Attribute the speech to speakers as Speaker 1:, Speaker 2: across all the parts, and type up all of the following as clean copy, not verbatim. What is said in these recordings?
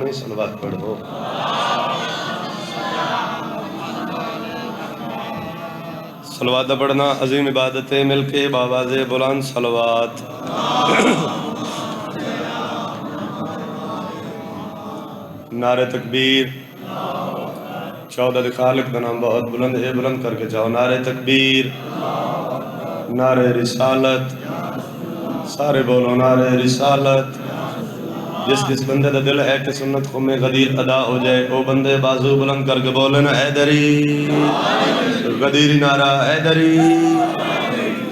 Speaker 1: سونی صلوات پڑھو۔ صلوات دا پڑھنا عظیم عبادت ہے، مل کے بآواز بلند صلوات۔ نعرہ تکبیر، 14 دے خالق کا نام بہت بلند ہے، بلند کر کے جاؤ۔ نعرہ تکبیر، نعرہ رسالت، سارے بولو نعرہ رسالت۔ جس بندے دا دل ہے کہ سنت قوم غدیر ادا ہو جائے، وہ بندے بازو بلند کر کے بولے نا حیدری، غدیری نعرہ حیدری۔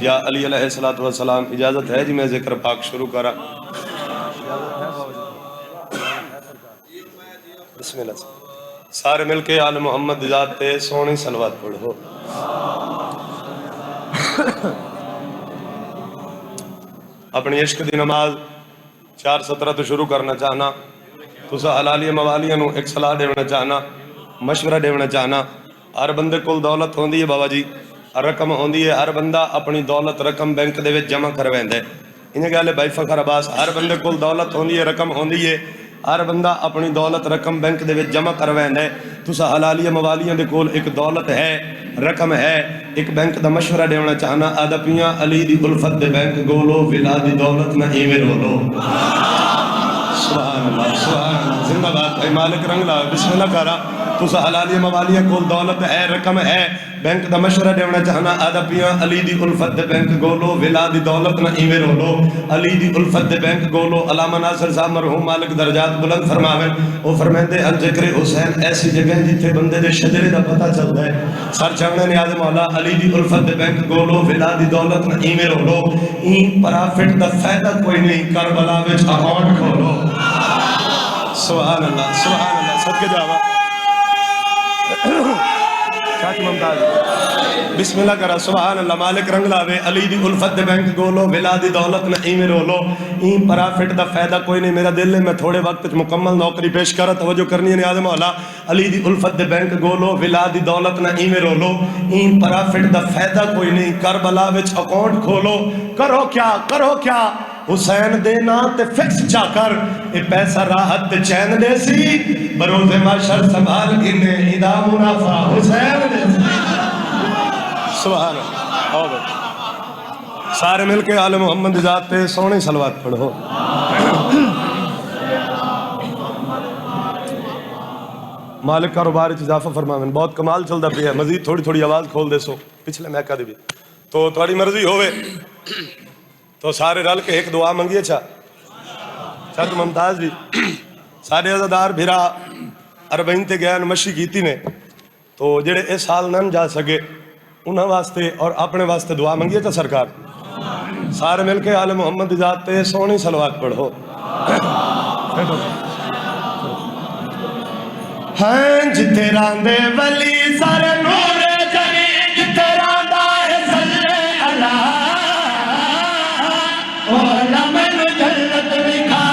Speaker 1: یا علی علیہ السلام، اجازت ہے جی میں ذکر پاک شروع کرا؟ بسم اللہ۔ سارے مل کے آل محمد ذات تے سونی صلوات پڑھو۔ اپنی عشق دی نماز 4:17 تو شروع کرنا چاہنا، تسا حلالی موالیاں نو ایک صلاح دیونا چاہنا، مشورہ دیونا چاہنا۔ ہر بندے کل دولت ہوندی ہے بابا جی، رقم ہوندی ہے، ہر بندہ اپنی دولت رقم بینک دے وچ جمع کرویندا ہے۔ انہیں گالے بھائی فخر عباس، ہر بندے کل دولت ہوندی ہے، رقم ہوندی ہے، ہر بندہ اپنی دولت رقم بینک دے وچ جمع کرویندا ہے۔ تسا حلالی موالیاں دے کول ایک دولت ہے، رقم ہے، ایک بینک دا مشورہ دیونا چاہنا، آدھا پیاں علی دی الفت دے بینک گولو، ولا دی دولت نہ ایویں رولو۔ سبحان اللہ، سبحان اللہ، زندہ باد بھائی مالک رنگ لا، بسم اللہ کرا۔ تسا حلالی موالیاں کول دولت ہے، رقم ہے، بینک دا مشورہ دیونا چاہنا، آدھا پیاں علی دی الفت دے بینک گولو، ولا دی دولت نہ ایویں رولو۔ علی دی الفت دے بینک گولو، علامہ ناصر صاحب مرحوم مالک درجات بلند فرماویں، وہ فرمیندے ان ذکر حسین ایسی جگہ جتھے بندے دے شجرے دا پتہ چلدا ہے۔ سر چڑھنے نیاز مولا، علی دی الفت دے بینک گولو، ولا دی دولت نہ ایویں رولو۔ این پرافٹ دا فائدہ کوئی نہیں، کربلا وچ اکاؤنٹ کھولو۔ سبحان اللہ، سبحان اللہ، صدقے جاوا چاچی ممتاز، بسم اللہ کرا، سبحان اللہ، مالک رنگ لاوے، علی دی الفت دے بینک گولو، ولا دی دولت نہ ایویں رولو۔ این پرافٹ دا فائدہ کوئی نہیں، میرا دل ہے میں تھوڑے وقت مکمل نوکری پیش کرا، توجہ کرنی ہے نیاز مولا۔ علی دی الفت دے بینک گولو، ولا دی دولت نہ ایویں رولو۔ این پرافٹ دا فائدہ کوئی نہیں، کربلا وچ اکاؤنٹ کھولو۔ کرو کیا، کرو کیا، حسین دینا تے فکس چا کر، اے پیسہ راحت تے چین دے سی، بروز محشر سنبھال گنے ادا منافع حسین دے سی۔ سبحان اللہ، آؤ بھائی سارے مل کے آل محمد ذات تے سونے صلوات پڑھو۔ مالک کاروبار اضافہ فرماویں، بہت کمال چلدا پیا ہے، مزید تھوڑی تھوڑی آواز کھول دے سو پچھلے میکا دے بھی تو تھوڑی مرضی ہوئے تو سارے رل کے ایک دعا منگیے۔ چاچو ممتاز بھی سارے عزادار بھیرا اربعین تے گئے مشی کیتی نے، تو جڑے اس سال نہ جا سکے انہاں واسطے اور اپنے واسطے دعا منگیے تا سرکار۔ سارے مل کے آل محمد ذات تے سونی صلوات پڑھو۔ ہاں جتے راندے ولی سارے نور جلی، جتے راندا ہے صلی اللہ، او اللہ مینوں جنت وکھا،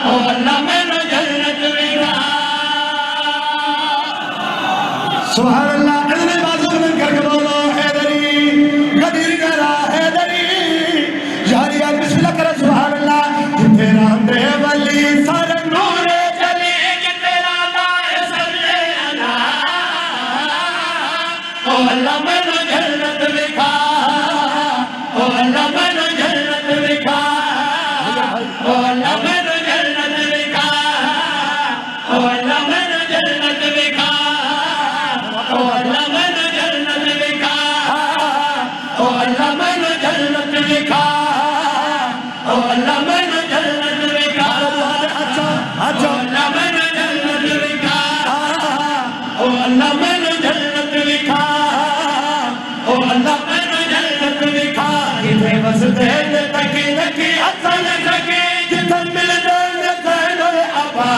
Speaker 1: او اللہ مینوں جنت وکھا۔ سبحان اللہ، ادھر بازو بلند کر کے بولو حیدری، غدیر نعرہ حیدری۔ یاری یار بسم اللہ کرو، سبحان اللہ۔ جتے راندے ولی سارے نور جلی، جتے راندا ہے صلی اللہ، او اللہ مینوں جنت وکھا، او اللہ مینوں جنت وکھا، او اللہ مینوں جنت وکھا، او اللہ مینوں جنت وکھا، او اللہ مینوں جنت وکھا، او اللہ مینوں جنت وکھا، او اللہ مینوں جنت وکھا، او اللہ مینوں جنت وکھا، او اللہ مینوں جنت وکھا، او اللہ مینوں جنت وکھا۔ کتے وسدے تے تکی تکی حسن سکی، جتن ملدے نے کہنے ابا،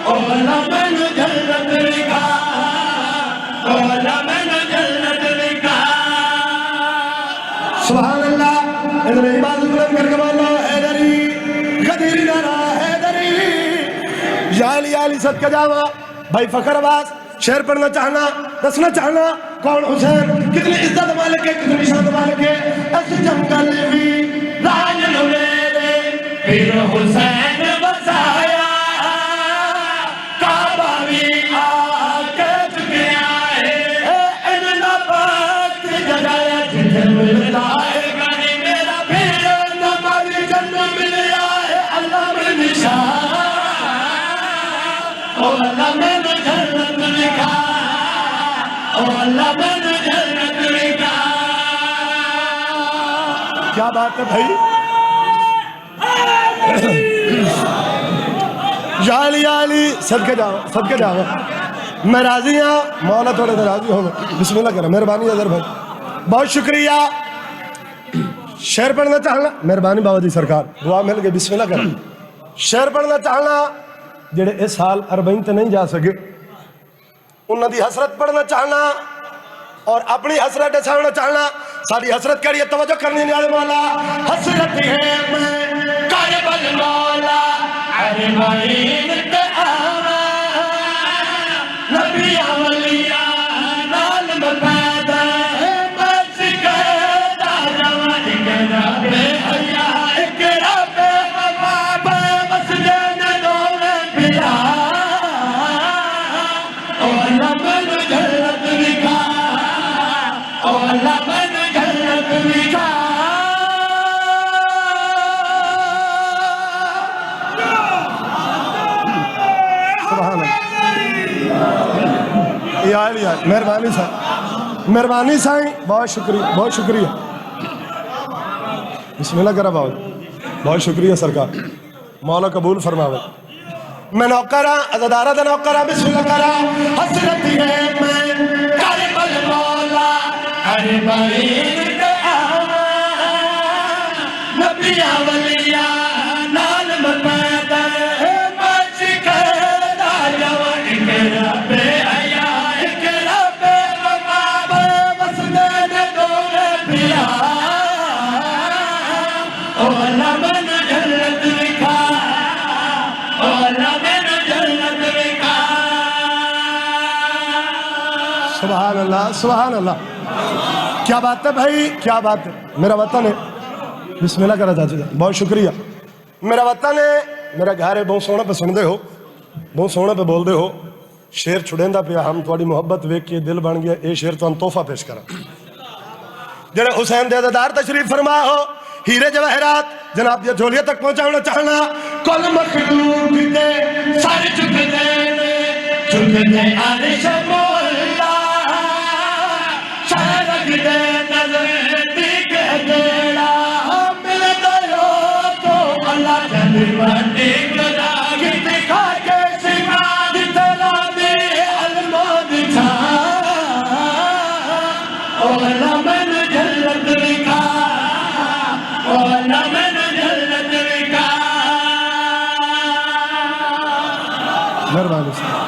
Speaker 1: او اللہ مینوں جنت وکھا، او اللہ مینوں جنت وکھا۔ سبحان اللہ، ادھر عبادت بلند کر کے بولو حیدری، غدیر نعرہ حیدری۔ یا علی علی صدقہ جاوا بھائی فخر عباس، شعر پڑھنا چاہنا، دسنا چاہنا کون حسین، کتنی عزت مالک ہے، کتنی شان مالک ہے۔ اس جنگل بھی راج لے پھر حسین اللہ مینوں جنت دکھا او اللہ مینوں جنت دکھا
Speaker 2: کیا بات ہے بھائی یا علی صدقے جاؤ میں راضی ہوں مولا تھوڑے سے راضی ہوں بسم اللہ کریں مہربانی اظہر بھائی بہت شکریہ شعر پڑھنا چاہنا مہربانی بابا جی سرکار دعا مل گئی بسم اللہ کریں شعر پڑھنا چاہنا جڑے اس سال اربعین تے نہیں جا سکے انہاں دی حسرت پڑھنا چاہنا اور اپنی حسرت دسانا چاہنا ساری حسرت کریے توجہ کرنی نہیں مولا حسرت ہے میں کربل مولا اربعین تے آوا نبی اولیاء نال مبادا ہے بس کرتا جوان کرا بے حیا کرا بے وفا بے مسجد نور بلا او اللہ مینوں جنت دکھا او اللہ مینوں جنت دکھا سبحان اللہ یار مہربانی سائیں بہت شکریہ بسم اللہ کرا بابا بہت شکریہ سرکار مولا قبول فرماوے میں نوکرہ عزادارہ دا نوکرہ بسم اللہ کرا حسرت ہے میں کربل مولا اربعین تے آوا نبی اولیاء نال مبادا ہے بچ کردا جوان کرا بے حیا کرا بے وفا بے مسجد نور بلا او اللہ مینوں جنت دکھا او اللہ مینوں جنت دکھا سبحان اللہ کیا بات ہے بھائی کیا بات ہے میرا وطن ہے بسم اللہ کرا چاچا جی بہت شکریہ میرا وطن ہے میرا گھر ہے بہت سونا پہ سن دے ہو بہت سونا پہ بول دے ہو شیر چھڑیں دا پیا ہم تھوڑی محبت ویک کے دل بن گیا اے شیر تو ہم تحفہ پیش کرا جنہیں حسین دے دار تشریف فرما ہو ہیرے جواہرات جناب یہ جھولیے تک پہنچانا چاہنا کل مخلوق دے سارے چک دے عرش مولا شارک دے نظر دیکھ دیڑا مل دیو تو اللہ جن بڑی گدا گت کھا کے سماد تلا دے المود چھا او اللہ مینوں جنت دکھا او اللہ مینوں جنت دکھا مہربانی